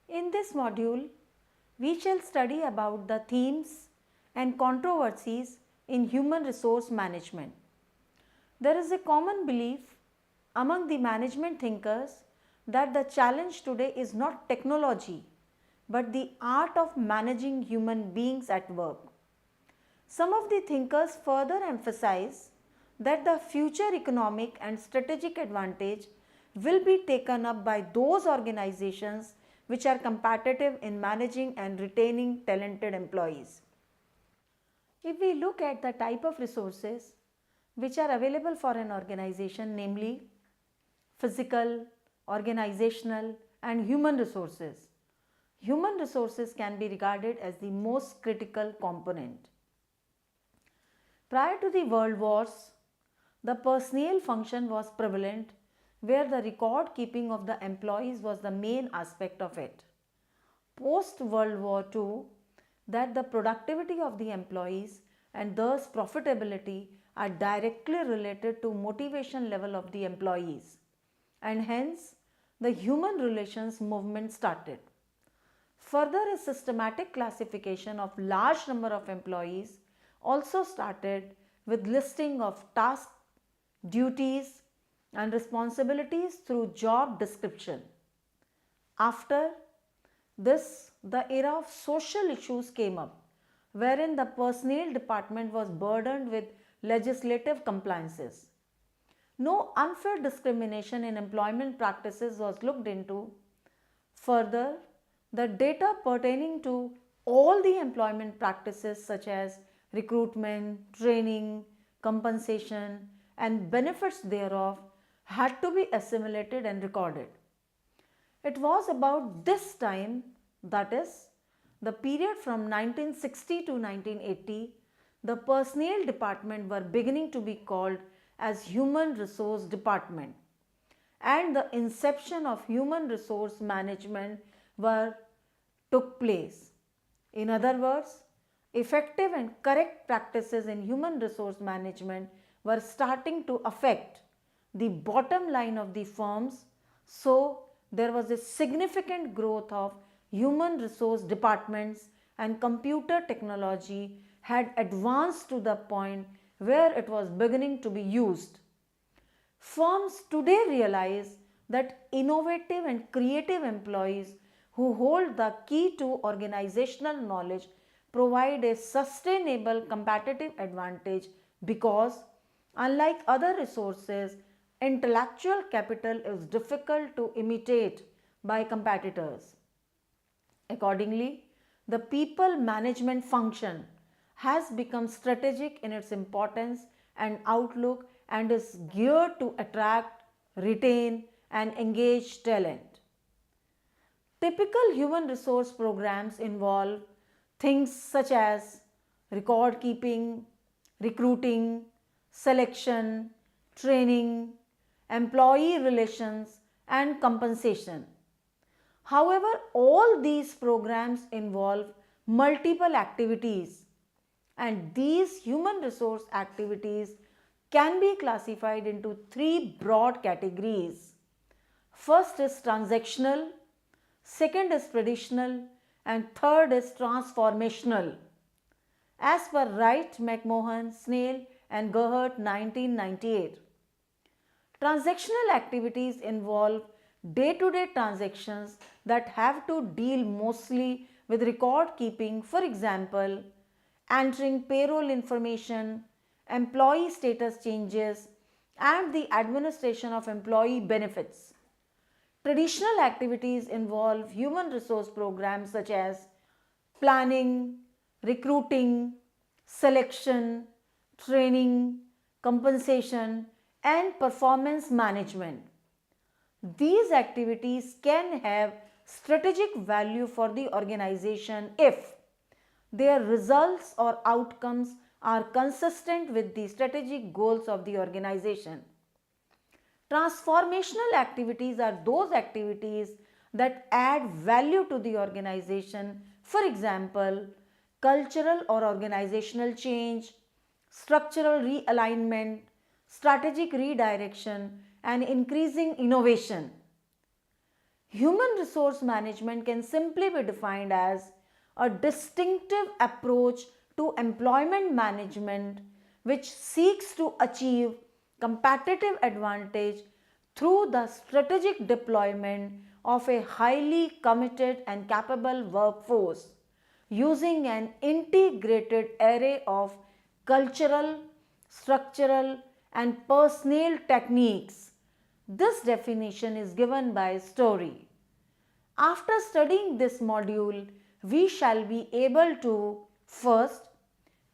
In this module, we shall study about the themes and controversies in human resource management. There is a common belief among the management thinkers that the challenge today is not technology but the art of managing human beings at work. Some of the thinkers further emphasize that the future economic and strategic advantage will be taken up by those organizations which are competitive in managing and retaining talented employees. If we look at the type of resources which are available for an organization, namely physical, organizational, and human resources, human resources can be regarded as the most critical component. Prior to the world wars, the personnel function was prevalent where the record keeping of the employees was the main aspect of it. Post World War II, that the productivity of the employees and thus profitability are directly related to motivation level of the employees, and hence the human relations movement started. Further, a systematic classification of large number of employees also started with listing of tasks, duties and responsibilities through job description. After this, the era of social issues came up, wherein the personnel department was burdened with legislative compliances. No unfair discrimination in employment practices was looked into. Further, the data pertaining to all the employment practices such as recruitment, training, compensation, and benefits thereof had to be assimilated and recorded. It was about this time, that is, the period from 1960 to 1980, the personnel department were beginning to be called as human resource department, and the inception of human resource management were took place. In other words, effective and correct practices in human resource management were starting to affect the bottom line of the firms, so there was a significant growth of human resource departments, and computer technology had advanced to the point where it was beginning to be used. Firms today realize that innovative and creative employees who hold the key to organizational knowledge provide a sustainable competitive advantage because, unlike other resources, intellectual capital is difficult to imitate by competitors. Accordingly, the people management function has become strategic in its importance and outlook and is geared to attract, retain, and engage talent. Typical human resource programs involve things such as record keeping, recruiting, selection, training, employee relations, and compensation. However, all these programs involve multiple activities, and these human resource activities can be classified into three broad categories. First is transactional, second is traditional, and third is transformational. As per Wright, McMahon, Snail, and Gerhardt 1998. Transactional activities involve day-to-day transactions that have to deal mostly with record keeping, for example, entering payroll information, employee status changes, and the administration of employee benefits. Traditional activities involve human resource programs such as planning, recruiting, selection, training, compensation, and performance management. These activities can have strategic value for the organization if their results or outcomes are consistent with the strategic goals of the organization. Transformational activities are those activities that add value to the organization, for example, cultural or organizational change, structural realignment, strategic redirection, and increasing innovation. Human resource management can simply be defined as a distinctive approach to employment management which seeks to achieve competitive advantage through the strategic deployment of a highly committed and capable workforce using an integrated array of cultural, structural, and personnel techniques. This definition is given by Story. After studying this module, we shall be able to first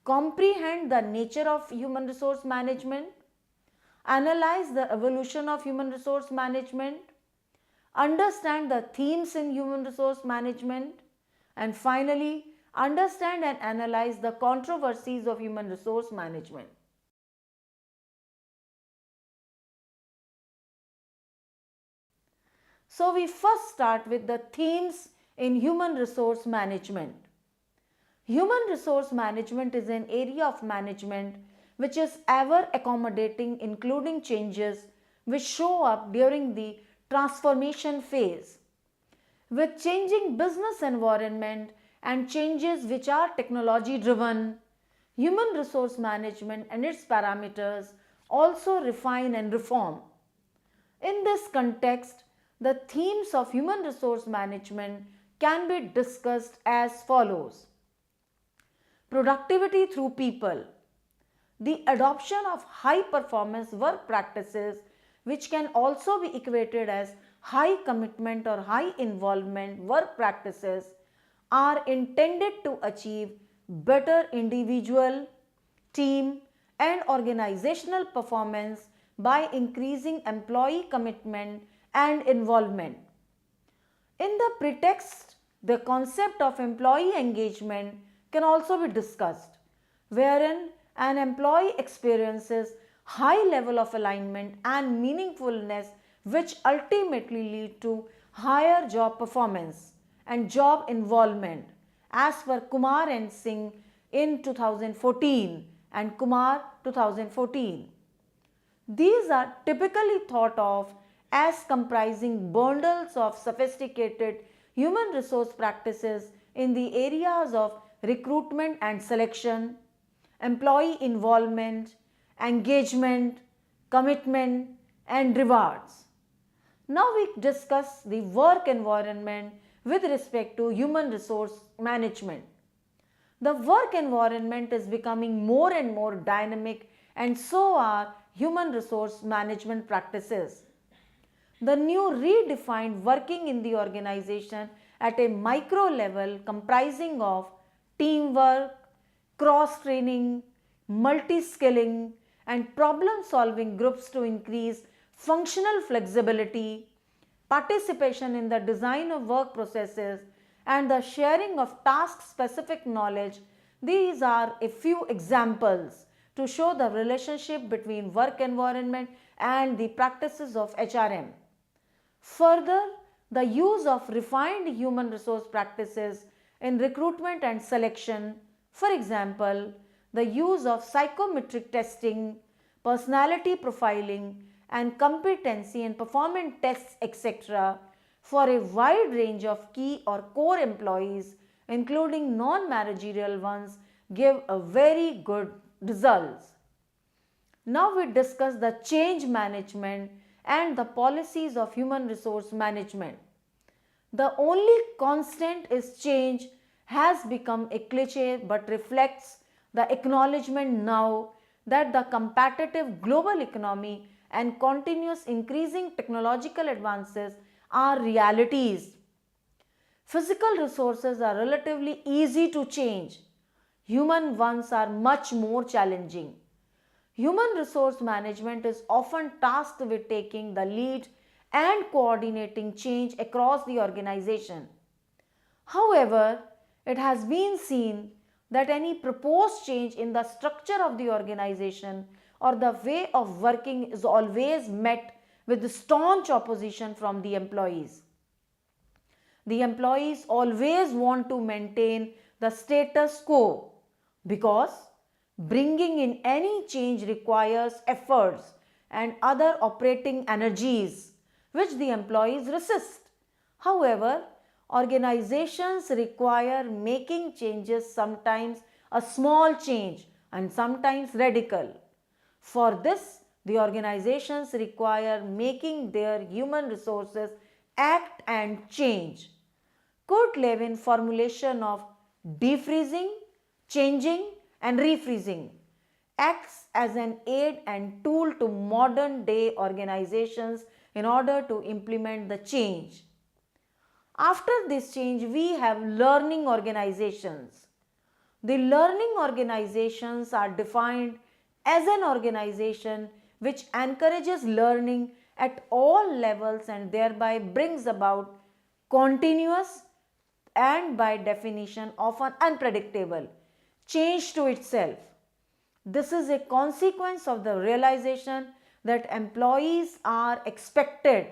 comprehend the nature of human resource management, analyze the evolution of human resource management, understand the themes in human resource management, and finally, understand and analyze the controversies of human resource management. So, we first start with the themes in human resource management. Human resource management is an area of management which is ever accommodating, including changes which show up during the transformation phase. With changing business environment and changes which are technology driven, human resource management and its parameters also refine and reform. In this context, the themes of human resource management can be discussed as follows. Productivity through people. The adoption of high performance work practices, which can also be equated as high commitment or high involvement work practices, are intended to achieve better individual, team, and organizational performance by increasing employee commitment and involvement. In the pretext, the concept of employee engagement can also be discussed, wherein an employee experiences high level of alignment and meaningfulness which ultimately lead to higher job performance and job involvement as per Kumar and Singh in 2014 and Kumar 2014. These are typically thought of as comprising bundles of sophisticated human resource practices in the areas of recruitment and selection, employee involvement, engagement, commitment, and rewards. Now we discuss the work environment with respect to human resource management. The work environment is becoming more and more dynamic, and so are human resource management practices. The new redefined working in the organization at a micro level comprising of teamwork, cross-training, multi-skilling, and problem-solving groups to increase functional flexibility, participation in the design of work processes, and the sharing of task-specific knowledge. These are a few examples to show the relationship between work environment and the practices of HRM. Further, the use of refined human resource practices in recruitment and selection, for example, the use of psychometric testing, personality profiling, and competency and performance tests, etc., for a wide range of key or core employees, including non-managerial ones, give a very good results. Now we discuss the change management and the policies of human resource management. The only constant is change has become a cliche but reflects the acknowledgement now that the competitive global economy and continuous increasing technological advances are realities. Physical resources are relatively easy to change. Human ones are much more challenging. Human resource management is often tasked with taking the lead and coordinating change across the organization. However, it has been seen that any proposed change in the structure of the organization or the way of working is always met with staunch opposition from the employees. The employees always want to maintain the status quo because bringing in any change requires efforts and other operating energies which the employees resist. However, organizations require making changes, sometimes a small change and sometimes radical. For this, the organizations require making their human resources act and change. Kurt Lewin formulation of defreezing, changing and refreezing acts as an aid and tool to modern day organizations in order to implement the change. After this change, we have learning organizations. The learning organizations are defined as an organization which encourages learning at all levels and thereby brings about continuous and by definition often unpredictable change to itself. This is a consequence of the realization that employees are expected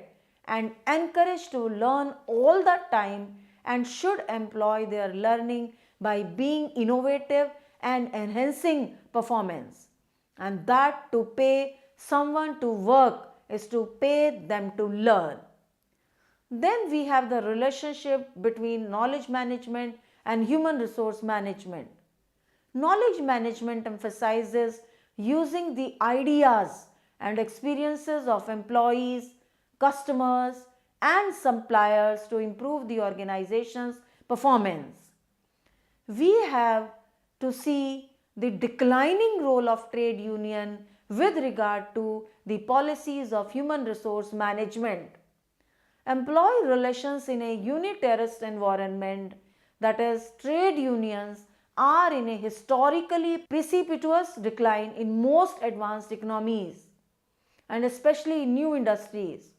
and encouraged to learn all the time and should employ their learning by being innovative and enhancing performance. And that to pay someone to work is to pay them to learn. Then we have the relationship between knowledge management and human resource management. Knowledge management emphasizes using the ideas and experiences of employees, customers, and suppliers to improve the organization's performance. We have to see the declining role of trade union with regard to the policies of human resource management. Employee relations in a unitarist environment, that is, trade unions, are in a historically precipitous decline in most advanced economies and especially in new industries.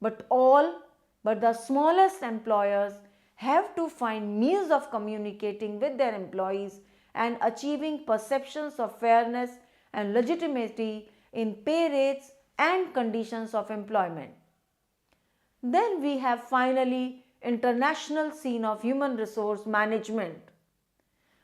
But the smallest employers have to find means of communicating with their employees and achieving perceptions of fairness and legitimacy in pay rates and conditions of employment. Then we have finally international scene of human resource management.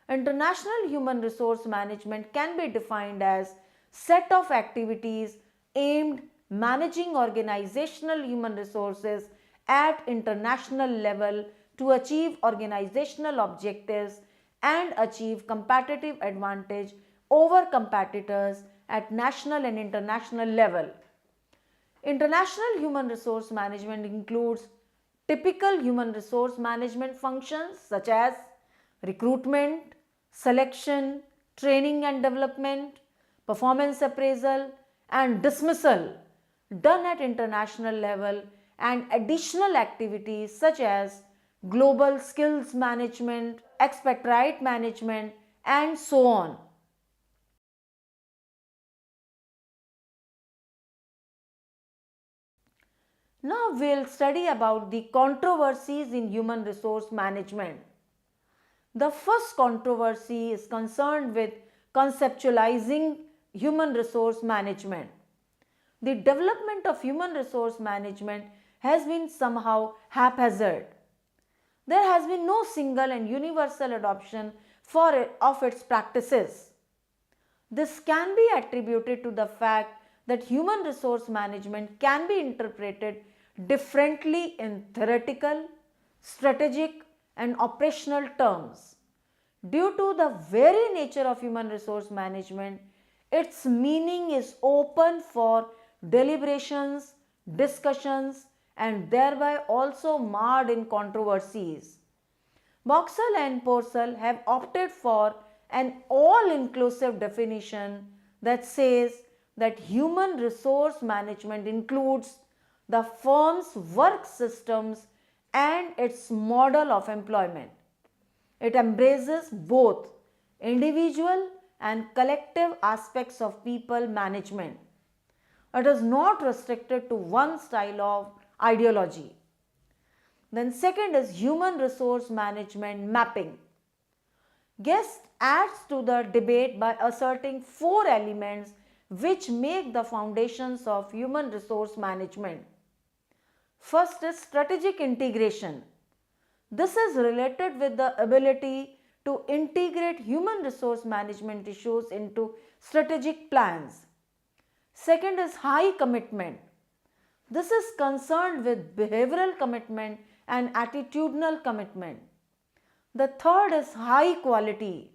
International human resource management can be defined as set of activities aimed managing organizational human resources at international level to achieve organizational objectives and achieve competitive advantage over competitors at national and international level. International human resource management includes typical human resource management functions such as recruitment, selection, training and development, performance appraisal, and dismissal done at international level, and additional activities such as global skills management, expatriate management, and so on. Now we'll study about the controversies in human resource management. The first controversy is concerned with conceptualizing human resource management. The development of human resource management has been somehow haphazard. There has been no single and universal adoption of its practices. This can be attributed to the fact that human resource management can be interpreted differently in theoretical, strategic, and operational terms. Due to the very nature of human resource management, its meaning is open for deliberations, discussions, and thereby also marred in controversies. Boxall and Purcell have opted for an all-inclusive definition that says that human resource management includes the firm's work systems and its model of employment. It embraces both individual and collective aspects of people management. It is not restricted to one style of ideology. Then second is human resource management mapping. Guest adds to the debate by asserting 4 elements which make the foundations of human resource management. First is strategic integration. This is related with the ability to integrate human resource management issues into strategic plans. Second is high commitment. This is concerned with behavioral commitment and attitudinal commitment. The third is high quality.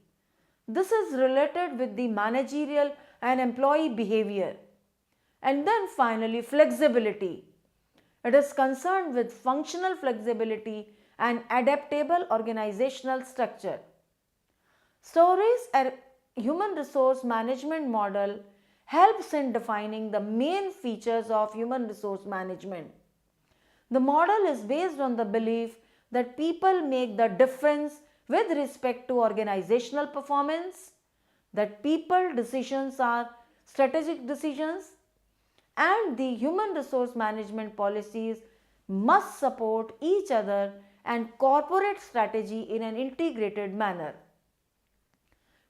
This is related with the managerial and employee behavior. And then finally, flexibility. It is concerned with functional flexibility and adaptable organizational structure. Stories, a human resource management model, helps in defining the main features of human resource management. The model is based on the belief that people make the difference with respect to organizational performance, that people decisions are strategic decisions, and the human resource management policies must support each other and corporate strategy in an integrated manner.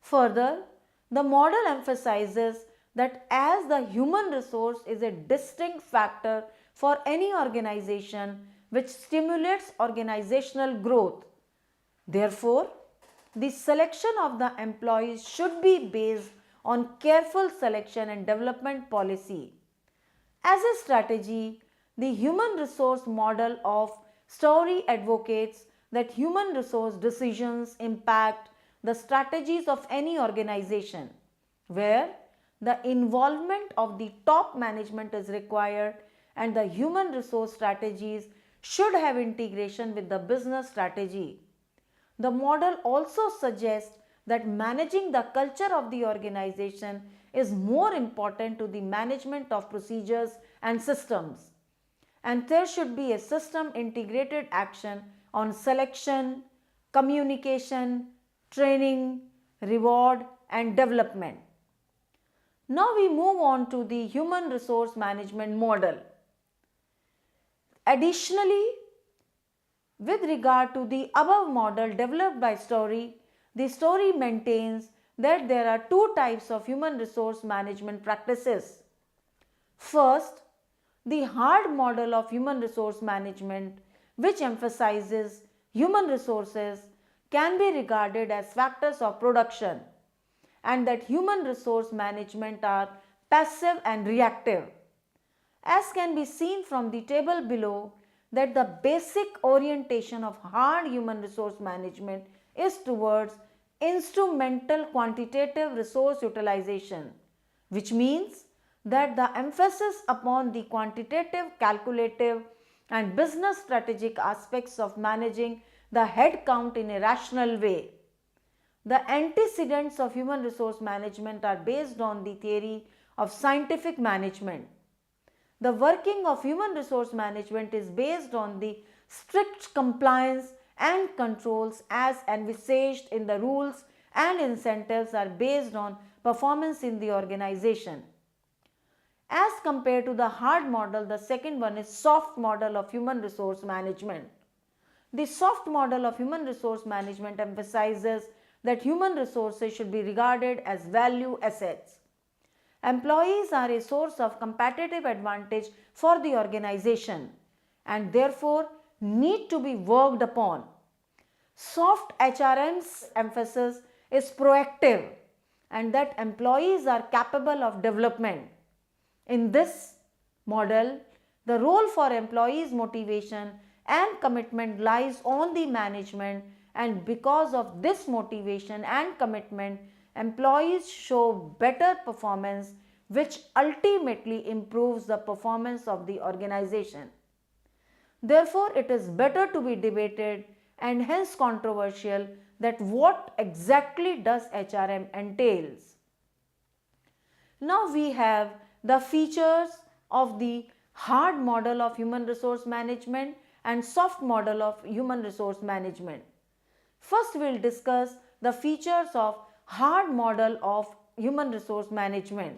Further, the model emphasizes that as the human resource is a distinct factor for any organization which stimulates organizational growth, therefore, the selection of the employees should be based on careful selection and development policy. As a strategy, the human resource model of Story advocates that human resource decisions impact the strategies of any organization, where the involvement of the top management is required and the human resource strategies should have integration with the business strategy. The model also suggests that managing the culture of the organization is more important to the management of procedures and systems. And there should be a system integrated action on selection, communication, training, reward, and development. Now we move on to the human resource management model. Additionally, with regard to the above model developed by Story, the Story maintains that there are two types of human resource management practices. First, the hard model of human resource management, which emphasizes human resources can be regarded as factors of production, and that human resource management are passive and reactive. As can be seen from the table below, that the basic orientation of hard human resource management is towards instrumental quantitative resource utilization, which means that the emphasis upon the quantitative, calculative, and business strategic aspects of managing the head count in a rational way. The antecedents of human resource management are based on the theory of scientific management. The working of human resource management is based on the strict compliance and controls as envisaged in the rules, and incentives are based on performance in the organization. As compared to the hard model, the second one is soft model of human resource management. The soft model of human resource management emphasizes that human resources should be regarded as value assets. Employees are a source of competitive advantage for the organization and therefore need to be worked upon. Soft HRM's emphasis is proactive and that employees are capable of development. In this model, the role for employees' motivation and commitment lies on the management, and because of this motivation and commitment, employees show better performance, which ultimately improves the performance of the organization. Therefore, it is better to be debated and hence controversial that what exactly does HRM entails. Now we have the features of the hard model of human resource management and soft model of human resource management. First, we will discuss the features of hard model of human resource management.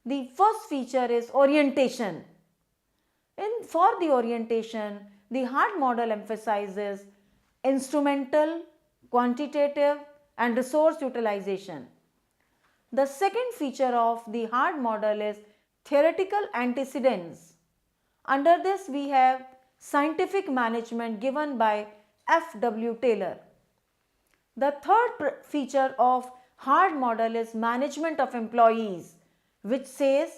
The first feature is orientation. For the orientation, the hard model emphasizes instrumental, quantitative, and resource utilization. The second feature of the hard model is theoretical antecedents. Under this, we have scientific management given by F.W. Taylor. The third feature of hard model is management of employees, which says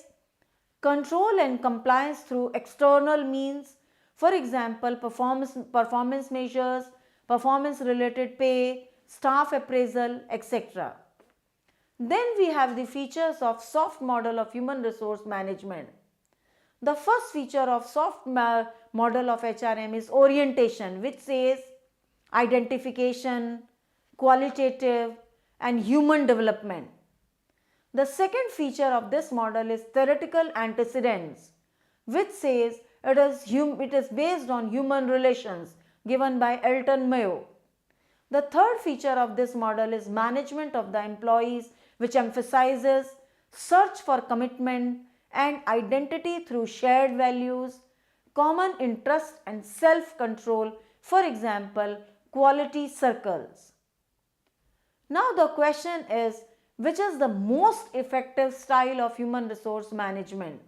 control and compliance through external means, For example, performance measures, performance related pay, staff appraisal, etc. Then we have the features of soft model of human resource management. The first feature of soft model of HRM is orientation, which says identification, qualitative and human development. The second feature of this model is theoretical antecedents, which says it is based on human relations, given by Elton Mayo. The third feature of this model is management of the employees, which emphasizes search for commitment and identity through shared values, common interest and self-control, for example, quality circles. Now the question is, which is the most effective style of human resource management?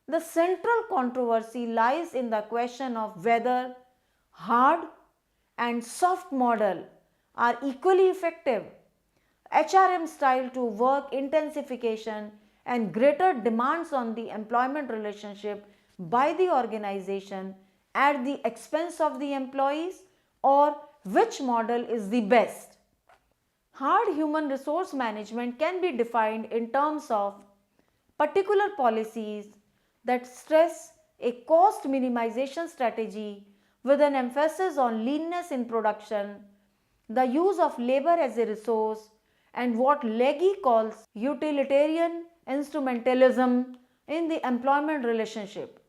The central controversy lies in the question of whether hard and soft model are equally effective. HRM style to work intensification and greater demands on the employment relationship by the organization at the expense of the employees, or which model is the best? Hard human resource management can be defined in terms of particular policies that stress a cost minimization strategy with an emphasis on leanness in production, the use of labor as a resource, and what Legge calls utilitarian instrumentalism in the employment relationship.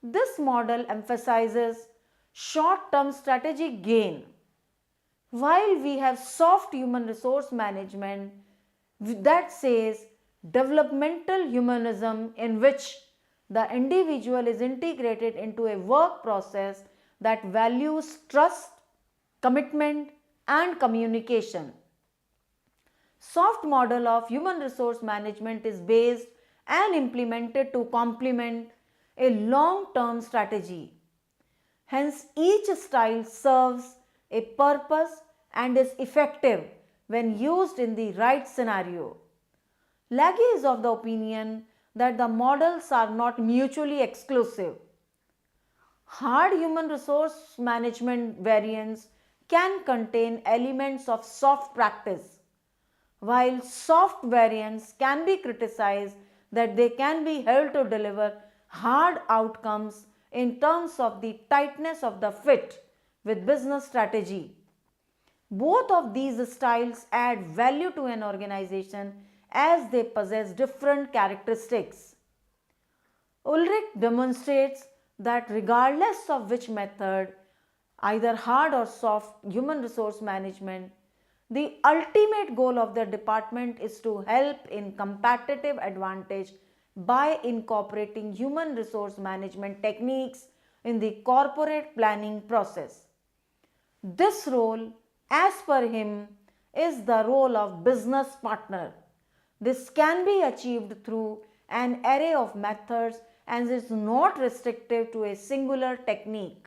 This model emphasizes short-term strategic gain, while we have soft human resource management that says developmental humanism, in which the individual is integrated into a work process that values trust, commitment and communication. Soft model of human resource management is based and implemented to complement a long-term strategy. Hence, each style serves a purpose and is effective when used in the right scenario. Legge is of the opinion that the models are not mutually exclusive. Hard human resource management variants can contain elements of soft practice, while soft variants can be criticized that they can be held to deliver hard outcomes in terms of the tightness of the fit with business strategy. Both of these styles add value to an organization as they possess different characteristics. Ulrich demonstrates that regardless of which method, either hard or soft human resource management, the ultimate goal of the department is to help in competitive advantage by incorporating human resource management techniques in the corporate planning process. This role, as per him, is the role of business partner. This can be achieved through an array of methods and is not restrictive to a singular technique.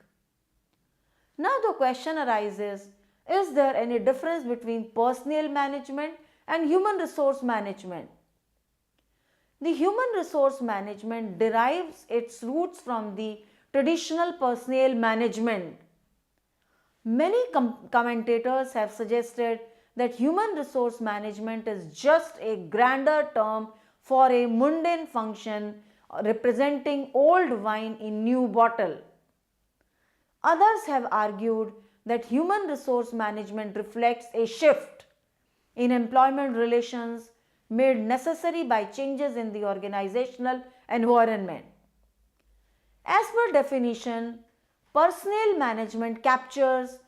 Now the question arises, is there any difference between personnel management and human resource management? The human resource management derives its roots from the traditional personnel management. Many commentators have suggested that human resource management is just a grander term for a mundane function representing old wine in new bottle. Others have argued that human resource management reflects a shift in employment relations made necessary by changes in the organizational environment. As per definition, personnel management captures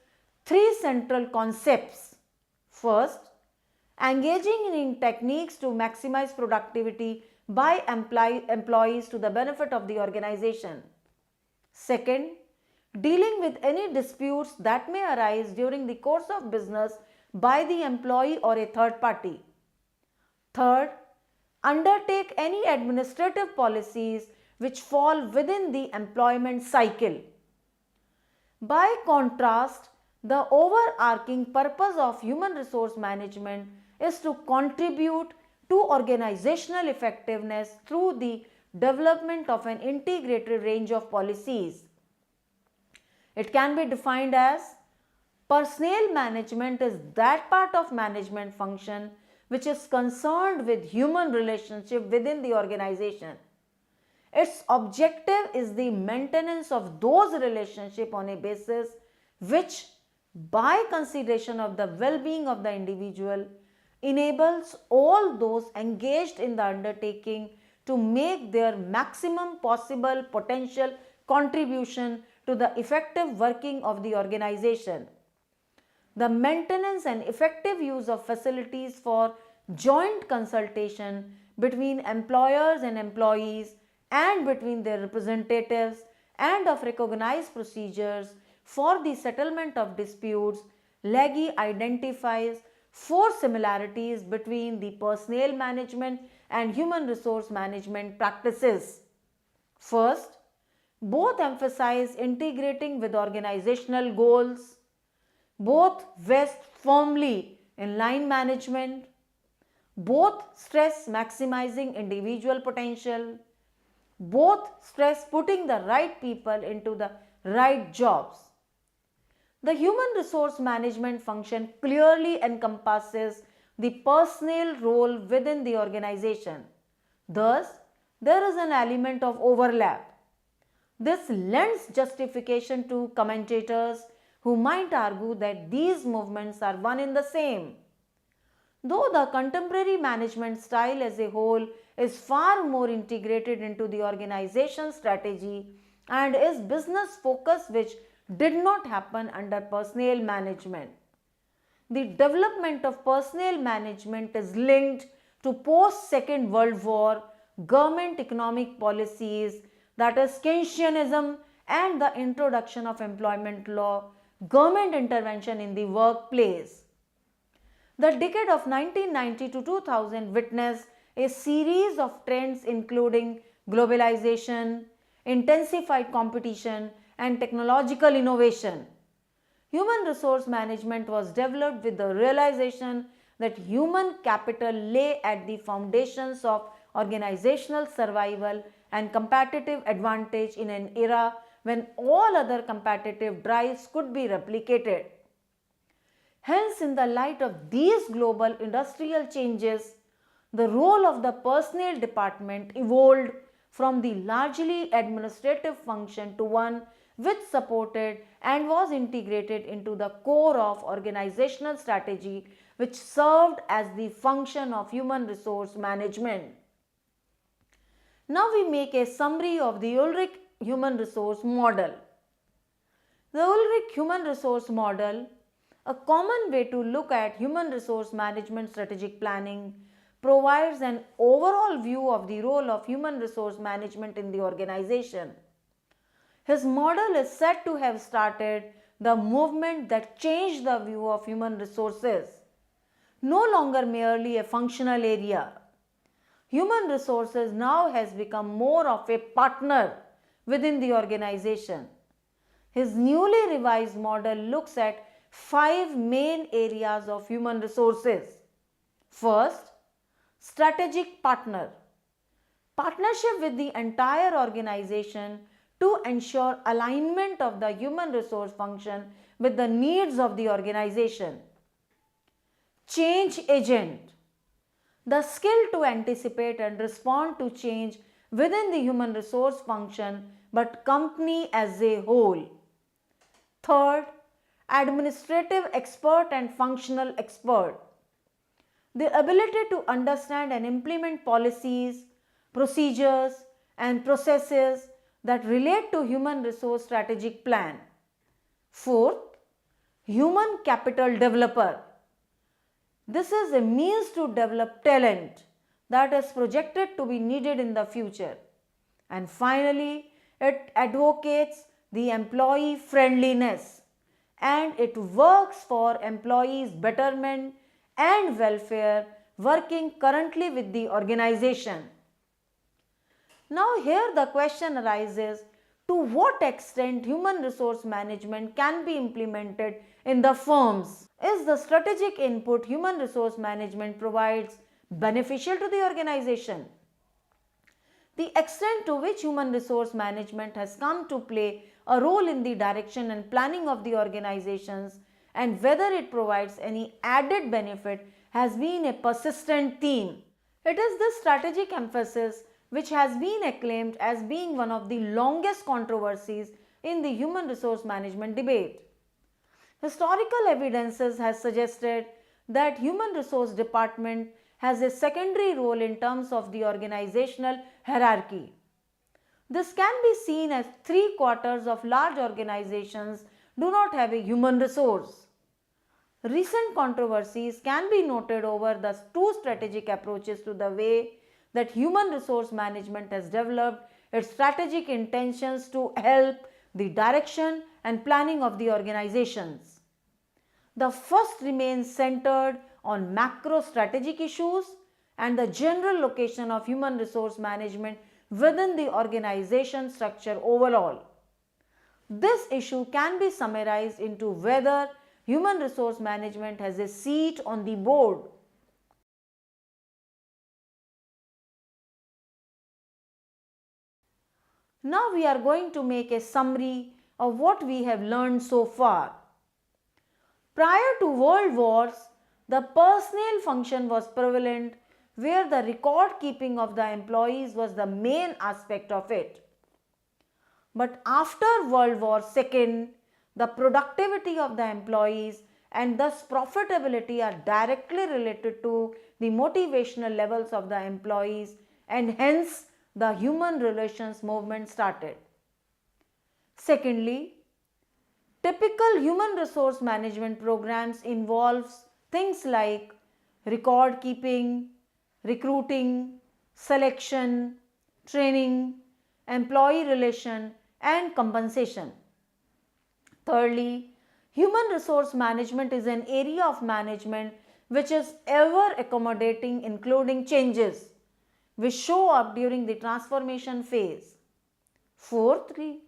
three central concepts. First, engaging in techniques to maximize productivity by employees to the benefit of the organization. Second, dealing with any disputes that may arise during the course of business by the employee or a third party. Third, undertake any administrative policies which fall within the employment cycle. By contrast, the overarching purpose of human resource management is to contribute to organizational effectiveness through the development of an integrated range of policies. It can be defined as personnel management is that part of management function which is concerned with human relationship within the organization. Its objective is the maintenance of those relationships on a basis which, by consideration of the well-being of the individual, enables all those engaged in the undertaking to make their maximum possible potential contribution to the effective working of the organization. The maintenance and effective use of facilities for joint consultation between employers and employees and between their representatives and of recognized procedures for the settlement of disputes. Legge identifies four similarities between the personnel management and human resource management practices. First, both emphasize integrating with organizational goals. Both vest firmly in line management. Both stress maximizing individual potential. Both stress putting the right people into the right jobs. The human resource management function clearly encompasses the personnel role within the organization. Thus, there is an element of overlap. This lends justification to commentators who might argue that these movements are one and the same. Though the contemporary management style as a whole is far more integrated into the organization strategy and is business focused, which did not happen under personnel management. The development of personnel management is linked to post-Second World War government economic policies, that is Keynesianism, and the introduction of employment law, government intervention in the workplace. The decade of 1990 to 2000 witnessed a series of trends including globalization, intensified competition, and technological innovation. Human resource management was developed with the realization that human capital lay at the foundations of organizational survival and competitive advantage in an era when all other competitive drives could be replicated. Hence, in the light of these global industrial changes, the role of the personnel department evolved from the largely administrative function to one which supported and was integrated into the core of organizational strategy, which served as the function of human resource management. Now we make a summary of the Ulrich human resource model. The Ulrich human resource model, a common way to look at human resource management strategic planning, provides an overall view of the role of human resource management in the organization. His model is said to have started the movement that changed the view of human resources, no longer merely a functional area. Human resources now has become more of a partner within the organization. His newly revised model looks at 5 main areas of human resources. First, strategic partner. Partnership with the entire organization to ensure alignment of the human resource function with the needs of the organization. Change agent. The skill to anticipate and respond to change within the human resource function but company as a whole. Third, administrative expert and functional expert. The ability to understand and implement policies, procedures, and processes that relate to human resource strategic plan. Fourth, human capital developer. This is a means to develop talent that is projected to be needed in the future. And finally, it advocates the employee friendliness and it works for employees' betterment and welfare, working currently with the organization. Now here the question arises, to what extent human resource management can be implemented in the firms? Is the strategic input human resource management provides beneficial to the organization? The extent to which human resource management has come to play a role in the direction and planning of the organizations, and whether it provides any added benefit has been a persistent theme. It is this strategic emphasis which has been acclaimed as being one of the longest controversies in the human resource management debate. Historical evidences has suggested that human resource department has a secondary role in terms of the organizational hierarchy. This can be seen as 3/4 of large organizations do not have a human resource. Recent controversies can be noted over the two strategic approaches to the way that human resource management has developed its strategic intentions to help the direction and planning of the organizations. The first remains centered on macro strategic issues and the general location of human resource management within the organization structure overall. This issue can be summarized into whether human resource management has a seat on the board. Now we are going to make a summary of what we have learned so far. Prior to world wars, the personnel function was prevalent where the record keeping of the employees was the main aspect of it. But after World War II, the productivity of the employees and thus profitability are directly related to the motivational levels of the employees, and hence the human relations movement started. Secondly, typical human resource management programs involves things like record keeping, recruiting, selection, training, employee relation, and compensation. Thirdly, human resource management is an area of management which is ever accommodating, including changes which show up during the transformation phase. Fourthly,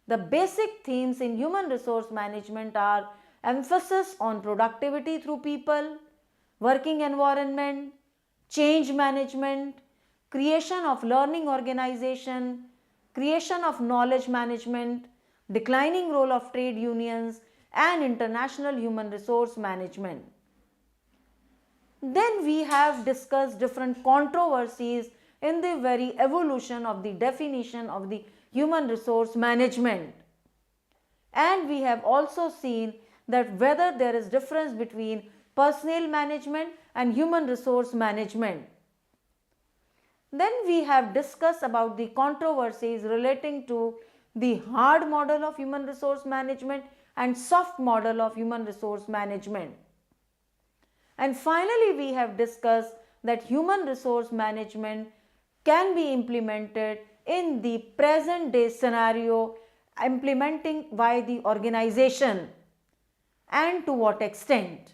the basic themes in human resource management are emphasis on productivity through people, working environment, change management, creation of learning organization, creation of knowledge management, declining role of trade unions, and international human resource management. Then we have discussed different controversies in the very evolution of the definition of the human resource management. And we have also seen that whether there is difference between personnel management and human resource management. Then we have discussed about the controversies relating to the hard model of human resource management and soft model of human resource management. And finally, we have discussed that human resource management can be implemented in the present day scenario, implementing by the organization, and to what extent.